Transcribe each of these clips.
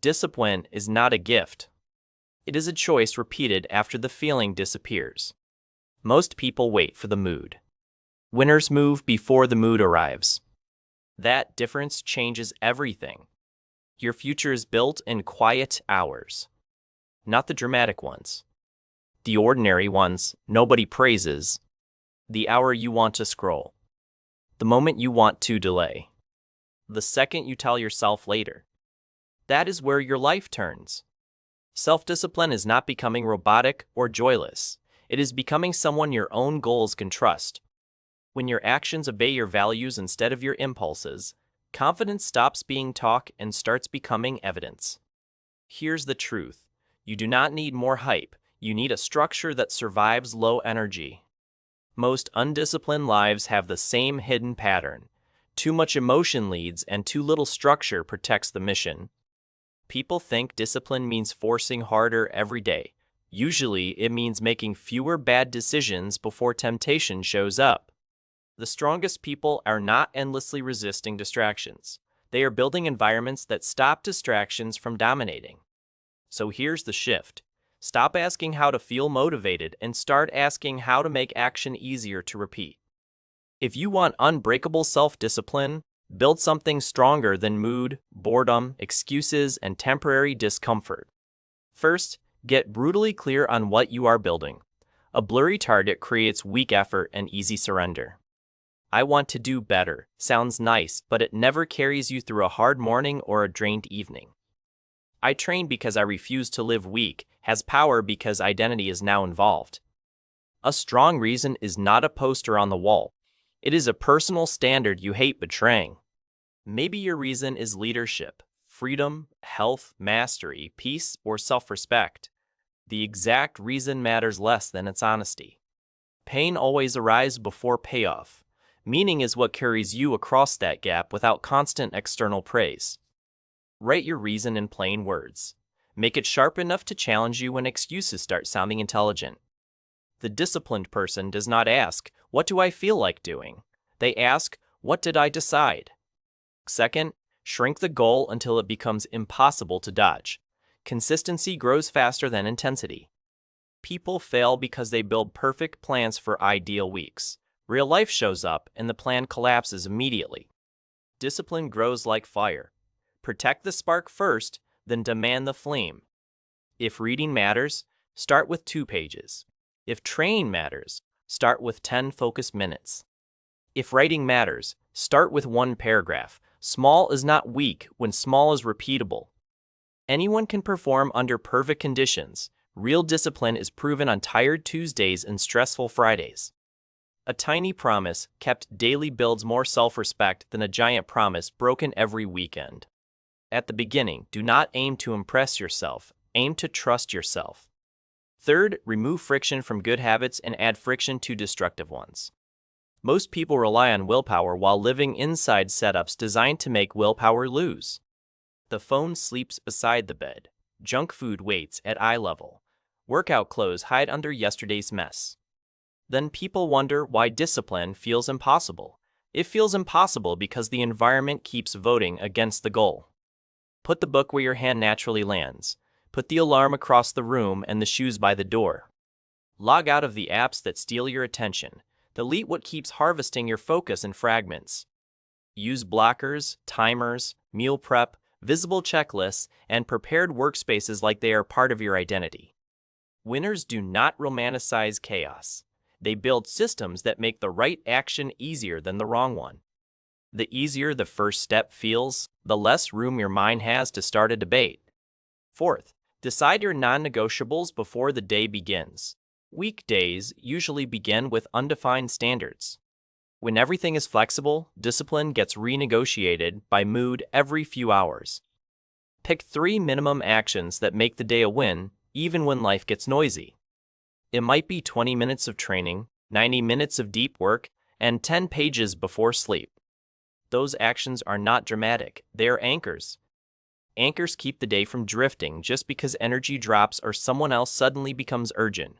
Discipline is not a gift. It is a choice repeated after the feeling disappears. Most people wait for the mood. Winners move before the mood arrives. That difference changes everything. Your future is built in quiet hours, not the dramatic ones. The ordinary ones nobody praises. The hour you want to scroll. The moment you want to delay. The second you tell yourself later. That is where your life turns. Self-discipline is not becoming robotic or joyless. It is becoming someone your own goals can trust. When your actions obey your values instead of your impulses, confidence stops being talk and starts becoming evidence. Here's the truth. You do not need more hype. You need a structure that survives low energy. Most undisciplined lives have the same hidden pattern. Too much emotion leads and too little structure protects the mission. People think discipline means forcing harder every day. Usually, it means making fewer bad decisions before temptation shows up. The strongest people are not endlessly resisting distractions. They are building environments that stop distractions from dominating. So here's the shift. Stop asking how to feel motivated and start asking how to make action easier to repeat. If you want unbreakable self-discipline, build something stronger than mood, boredom, excuses, and temporary discomfort. First, get brutally clear on what you are building. A blurry target creates weak effort and easy surrender. I want to do better sounds nice, but it never carries you through a hard morning or a drained evening. I train because I refuse to live weak has power because identity is now involved. A strong reason is not a poster on the wall. It is a personal standard you hate betraying. Maybe your reason is leadership, freedom, health, mastery, peace, or self-respect. The exact reason matters less than its honesty. Pain always arrives before payoff. Meaning is what carries you across that gap without constant external praise. Write your reason in plain words. Make it sharp enough to challenge you when excuses start sounding intelligent. The disciplined person does not ask, "What do I feel like doing?" They ask, "What did I decide?" Second, shrink the goal until it becomes impossible to dodge. Consistency grows faster than intensity. People fail because they build perfect plans for ideal weeks. Real life shows up and the plan collapses immediately. Discipline grows like fire. Protect the spark first, then demand the flame. If reading matters, start with 2 pages. If training matters, start with 10 focused minutes. If writing matters, start with 1 paragraph. Small is not weak when small is repeatable. Anyone can perform under perfect conditions. Real discipline is proven on tired Tuesdays and stressful Fridays. A tiny promise kept daily builds more self-respect than a giant promise broken every weekend. At the beginning, do not aim to impress yourself. Aim to trust yourself. Third, remove friction from good habits and add friction to destructive ones. Most people rely on willpower while living inside setups designed to make willpower lose. The phone sleeps beside the bed. Junk food waits at eye level. Workout clothes hide under yesterday's mess. Then people wonder why discipline feels impossible. It feels impossible because the environment keeps voting against the goal. Put the book where your hand naturally lands. Put the alarm across the room and the shoes by the door. Log out of the apps that steal your attention. Delete what keeps harvesting your focus in fragments. Use blockers, timers, meal prep, visible checklists, and prepared workspaces like they are part of your identity. Winners do not romanticize chaos. They build systems that make the right action easier than the wrong one. The easier the first step feels, the less room your mind has to start a debate. Fourth, decide your non-negotiables before the day begins. Weekdays usually begin with undefined standards. When everything is flexible, discipline gets renegotiated by mood every few hours. Pick 3 minimum actions that make the day a win, even when life gets noisy. It might be 20 minutes of training, 90 minutes of deep work, and 10 pages before sleep. Those actions are not dramatic, they are anchors. Anchors keep the day from drifting just because energy drops or someone else suddenly becomes urgent.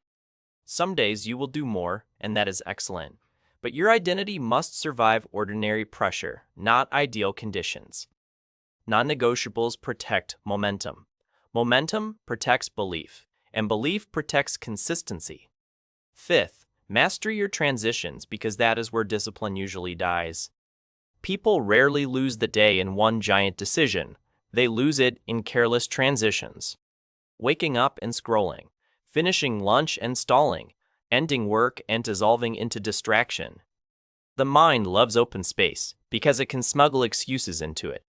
Some days you will do more, and that is excellent. But your identity must survive ordinary pressure, not ideal conditions. Non-negotiables protect momentum. Momentum protects belief, and belief protects consistency. Fifth, master your transitions because that is where discipline usually dies. People rarely lose the day in one giant decision. They lose it in careless transitions. Waking up and scrolling, finishing lunch and stalling, ending work and dissolving into distraction. The mind loves open space because it can smuggle excuses into it.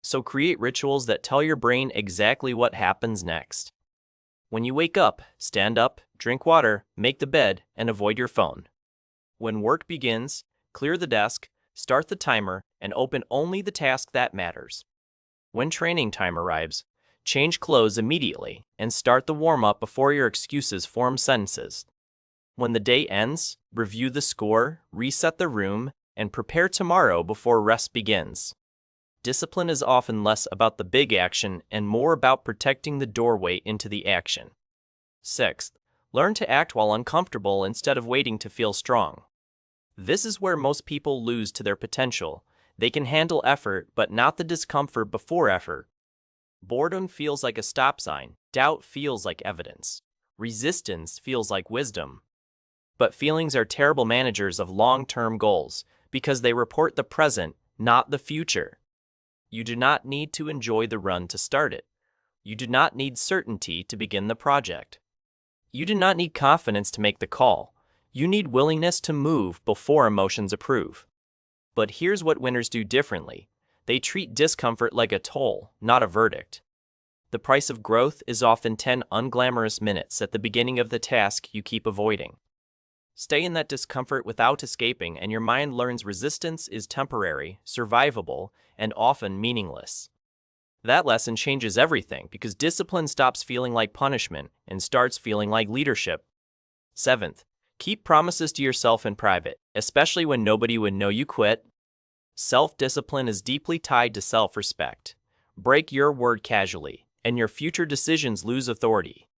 So create rituals that tell your brain exactly what happens next. When you wake up, stand up, drink water, make the bed, and avoid your phone. When work begins, clear the desk, start the timer, and open only the task that matters. When training time arrives, change clothes immediately and start the warm-up before your excuses form sentences. When the day ends, review the score, reset the room, and prepare tomorrow before rest begins. Discipline is often less about the big action and more about protecting the doorway into the action. Sixth, learn to act while uncomfortable instead of waiting to feel strong. This is where most people lose to their potential. They can handle effort, but not the discomfort before effort. Boredom feels like a stop sign. Doubt feels like evidence. Resistance feels like wisdom. But feelings are terrible managers of long-term goals because they report the present, not the future. You do not need to enjoy the run to start it. You do not need certainty to begin the project. You do not need confidence to make the call. You need willingness to move before emotions approve. But here's what winners do differently. They treat discomfort like a toll, not a verdict. The price of growth is often 10 unglamorous minutes at the beginning of the task you keep avoiding. Stay in that discomfort without escaping, and your mind learns resistance is temporary, survivable, and often meaningless. That lesson changes everything because discipline stops feeling like punishment and starts feeling like leadership. Seventh, keep promises to yourself in private, especially when nobody would know you quit. Self-discipline is deeply tied to self-respect. Break your word casually, and your future decisions lose authority.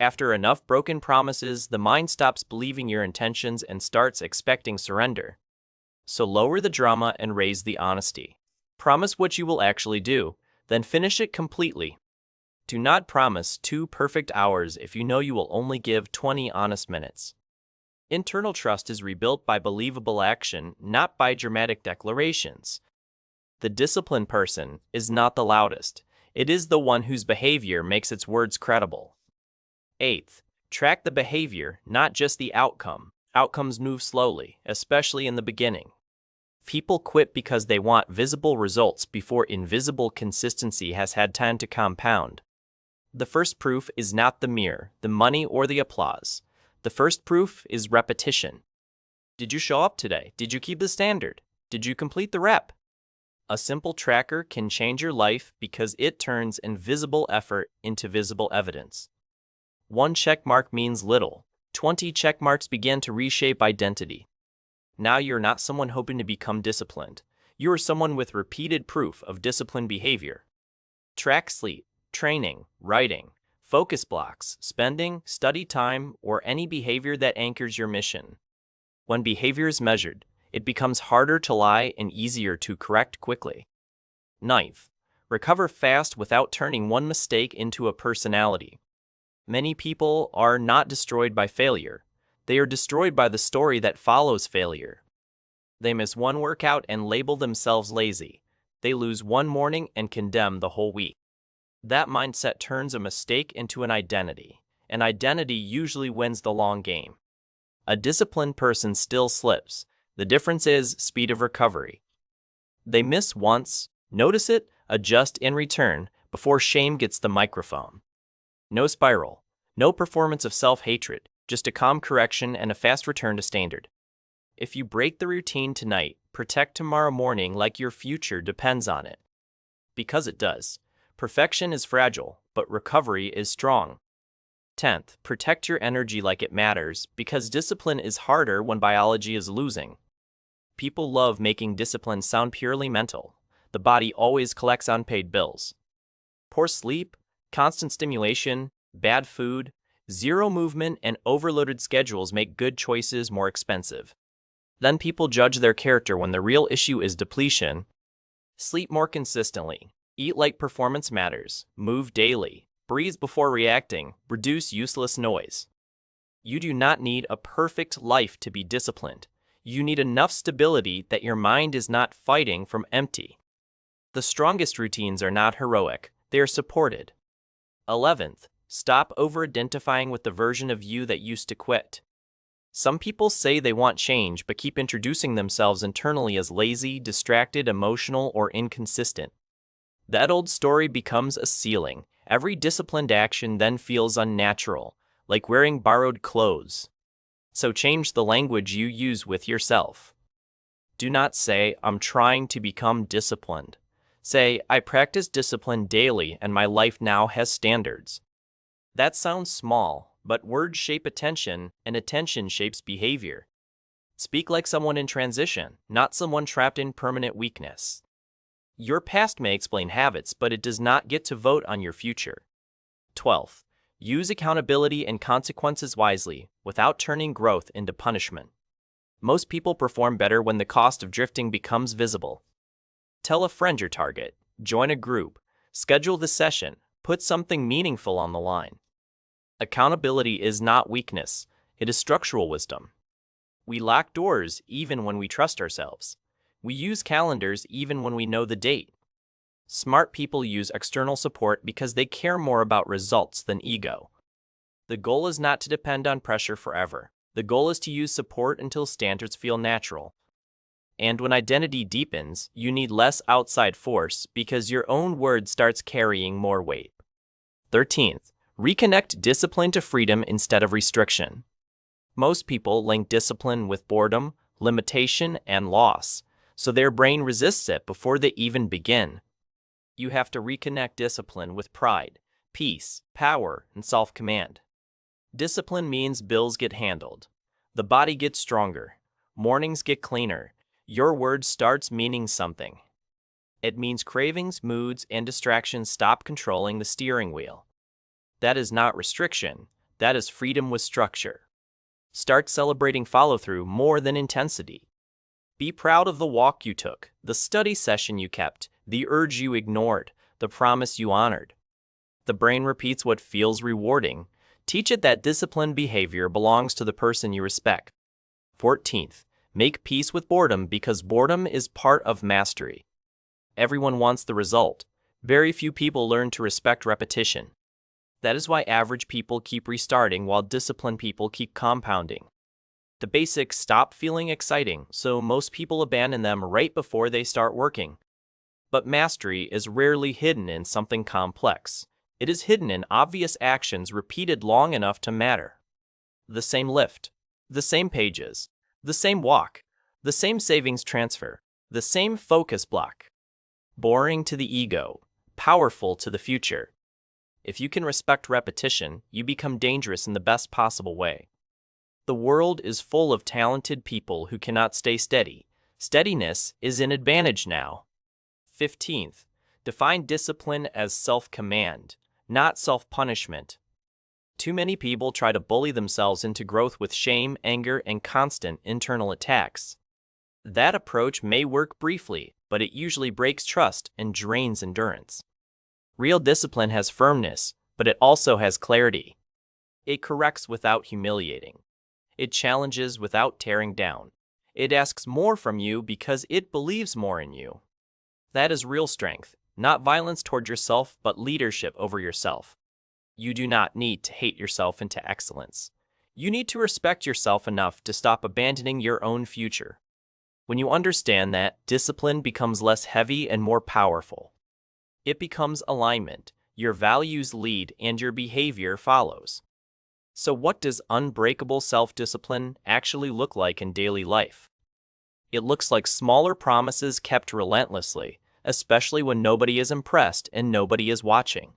After enough broken promises, the mind stops believing your intentions and starts expecting surrender. So lower the drama and raise the honesty. Promise what you will actually do, then finish it completely. Do not promise 2 perfect hours if you know you will only give 20 honest minutes. Internal trust is rebuilt by believable action, not by dramatic declarations. The disciplined person is not the loudest. It is the one whose behavior makes its words credible. Eighth, track the behavior, not just the outcome. Outcomes move slowly, especially in the beginning. People quit because they want visible results before invisible consistency has had time to compound. The first proof is not the mirror, the money, or the applause. The first proof is repetition. Did you show up today? Did you keep the standard? Did you complete the rep? A simple tracker can change your life because it turns invisible effort into visible evidence. 1 check mark means little. 20 check marks begin to reshape identity. Now you're not someone hoping to become disciplined. You are someone with repeated proof of disciplined behavior. Track sleep, training, writing, focus blocks, spending, study time, or any behavior that anchors your mission. When behavior is measured, it becomes harder to lie and easier to correct quickly. Ninth, recover fast without turning one mistake into a personality. Many people are not destroyed by failure. They are destroyed by the story that follows failure. They miss one workout and label themselves lazy. They lose one morning and condemn the whole week. That mindset turns a mistake into an identity. An identity usually wins the long game. A disciplined person still slips. The difference is speed of recovery. They miss once, notice it, adjust in return, before shame gets the microphone. No spiral, no performance of self-hatred, just a calm correction and a fast return to standard. If you break the routine tonight, protect tomorrow morning like your future depends on it. Because it does. Perfection is fragile, but recovery is strong. 10th, protect your energy like it matters, because discipline is harder when biology is losing. People love making discipline sound purely mental. The body always collects unpaid bills. Poor sleep, constant stimulation, bad food, zero movement, and overloaded schedules make good choices more expensive. Then people judge their character when the real issue is depletion. Sleep more consistently. Eat like performance matters, move daily, breathe before reacting, reduce useless noise. You do not need a perfect life to be disciplined. You need enough stability that your mind is not fighting from empty. The strongest routines are not heroic, they are supported. 11th, stop over-identifying with the version of you that used to quit. Some people say they want change but keep introducing themselves internally as lazy, distracted, emotional, or inconsistent. That old story becomes a ceiling. Every disciplined action then feels unnatural, like wearing borrowed clothes. So change the language you use with yourself. Do not say, "I'm trying to become disciplined." Say, "I practice discipline daily and my life now has standards." That sounds small, but words shape attention, and attention shapes behavior. Speak like someone in transition, not someone trapped in permanent weakness. Your past may explain habits, but it does not get to vote on your future. 12th, use accountability and consequences wisely, without turning growth into punishment. Most people perform better when the cost of drifting becomes visible. Tell a friend your target, join a group, schedule the session, put something meaningful on the line. Accountability is not weakness, it is structural wisdom. We lock doors even when we trust ourselves. We use calendars even when we know the date. Smart people use external support because they care more about results than ego. The goal is not to depend on pressure forever. The goal is to use support until standards feel natural. And when identity deepens, you need less outside force because your own word starts carrying more weight. 13th, reconnect discipline to freedom instead of restriction. Most people link discipline with boredom, limitation, and loss, so their brain resists it before they even begin. You have to reconnect discipline with pride, peace, power, and self-command. Discipline means bills get handled. The body gets stronger. Mornings get cleaner. Your word starts meaning something. It means cravings, moods, and distractions stop controlling the steering wheel. That is not restriction. That is freedom with structure. Start celebrating follow-through more than intensity. Be proud of the walk you took, the study session you kept, the urge you ignored, the promise you honored. The brain repeats what feels rewarding. Teach it that disciplined behavior belongs to the person you respect. 14th, make peace with boredom because boredom is part of mastery. Everyone wants the result. Very few people learn to respect repetition. That is why average people keep restarting while disciplined people keep compounding. The basics stop feeling exciting, so most people abandon them right before they start working. But mastery is rarely hidden in something complex. It is hidden in obvious actions repeated long enough to matter. The same lift, the same pages, the same walk, the same savings transfer, the same focus block. Boring to the ego, powerful to the future. If you can respect repetition, you become dangerous in the best possible way. The world is full of talented people who cannot stay steady. Steadiness is an advantage now. 15th, define discipline as self-command, not self-punishment. Too many people try to bully themselves into growth with shame, anger, and constant internal attacks. That approach may work briefly, but it usually breaks trust and drains endurance. Real discipline has firmness, but it also has clarity. It corrects without humiliating. It challenges without tearing down. It asks more from you because it believes more in you. That is real strength, not violence toward yourself, but leadership over yourself. You do not need to hate yourself into excellence. You need to respect yourself enough to stop abandoning your own future. When you understand that, discipline becomes less heavy and more powerful. It becomes alignment. Your values lead and your behavior follows. So what does unbreakable self-discipline actually look like in daily life? It looks like smaller promises kept relentlessly, especially when nobody is impressed and nobody is watching.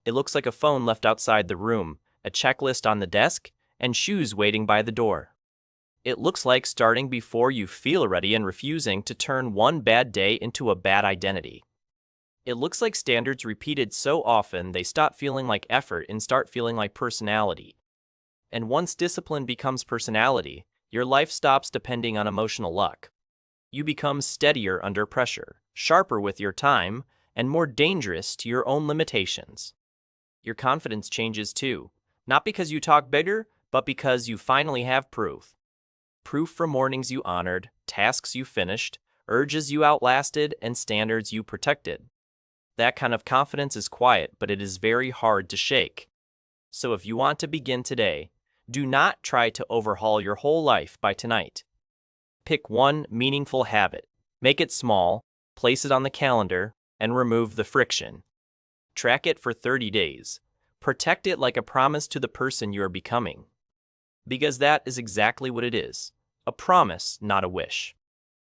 It looks like a phone left outside the room, a checklist on the desk, and shoes waiting by the door. It looks like starting before you feel ready and refusing to turn one bad day into a bad identity. It looks like standards repeated so often they stop feeling like effort and start feeling like personality. And once discipline becomes personality, your life stops depending on emotional luck. You become steadier under pressure, sharper with your time, and more dangerous to your own limitations. Your confidence changes too, not because you talk bigger, but because you finally have proof. Proof from mornings you honored, tasks you finished, urges you outlasted, and standards you protected. That kind of confidence is quiet, but it is very hard to shake. So if you want to begin today, do not try to overhaul your whole life by tonight. Pick one meaningful habit, make it small, place it on the calendar, and remove the friction. Track it for 30 days. Protect it like a promise to the person you are becoming. Because that is exactly what it is, a promise, not a wish.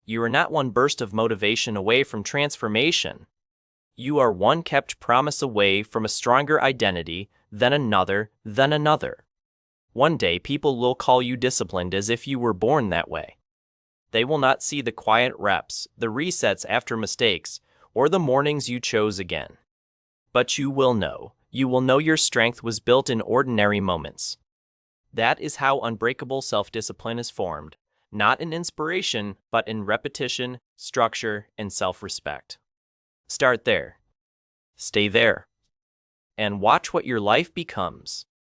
You are not one burst of motivation away from transformation. You are one kept promise away from a stronger identity, then another, then another. One day people will call you disciplined as if you were born that way. They will not see the quiet reps, the resets after mistakes, or the mornings you chose again. But you will know your strength was built in ordinary moments. That is how unbreakable self-discipline is formed, not in inspiration, but in repetition, structure, and self-respect. Start there. Stay there. And watch what your life becomes.